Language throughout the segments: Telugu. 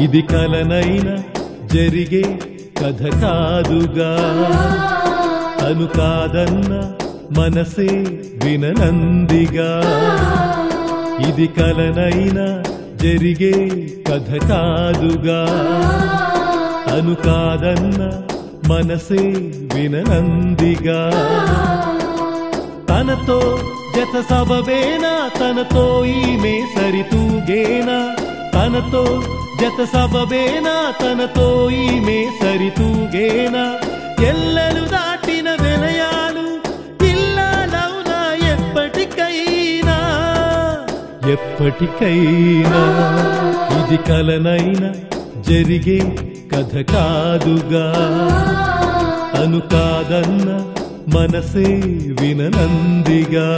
ఇది కలనైనా జరిగే కథ కాదుగా అను కాదన్న మనసే విననందిగా ఇది కలనైనా జరిగే కథ కాదుగా అను కాదన్న మనసే విననందిగా తనతో జత సబబేనా తనతో ఈమె సరితూగేనా తనతో జత సబబేనా తనతో ఈమె సరితూగేనా ఎల్లలు దాటిన వినయాలు ఇల్లాలవునా ఎప్పటికైనా ఎప్పటికైనా ఇది కలనైనా జరిగే కథ కాదుగా అను కాదన్న మనసే విననందిగా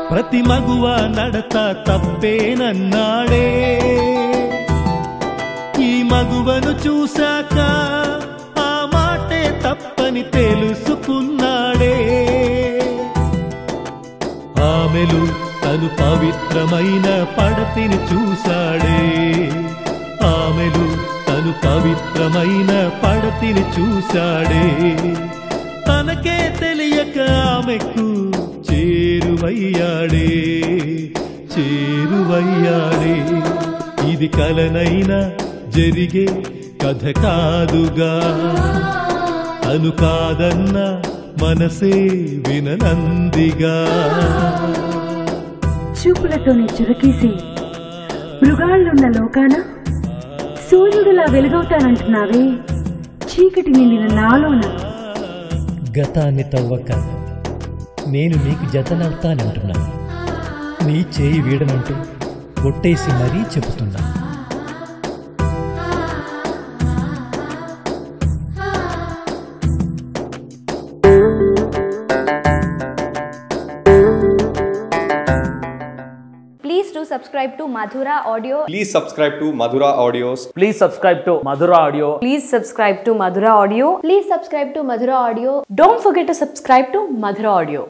ప్రతి మగువ నడత తప్పేనన్నాడే ఈ మగువను చూశాక ఆ మాటే తప్పని తెలుసుకున్నాడే ఆమెలు తను పవిత్రమైన పడతిని చూశాడే ఆమెలు తను పవిత్రమైన పడతిని చూశాడే తనకే తెలియక ఆమెకు చేరువయ్యాడే చేరువయ్యాడే ఇది కలనైనా జరిగే కథ కాదుగా అను కాదన్న మనసే విననందిగా చూపులతోనే చురకేసి మృగాళ్ళున్న లోకాన సూర్యుడిలా వెలుగవుతానంటున్నావే చీకటి నిండిన నాలోన గతాన్ని తవ్వక నేను నీకు జతనవుతానంటున్నా నీ చేయి వీడనంటూ కొట్టేసి మరీ చెబుతున్నా Please do subscribe to Madhura Audio. Please subscribe to Madhura Audios. Please subscribe to Madhura Audio. Please subscribe to Madhura Audio. Please subscribe to Madhura Audio. Don't forget to subscribe to Madhura Audio.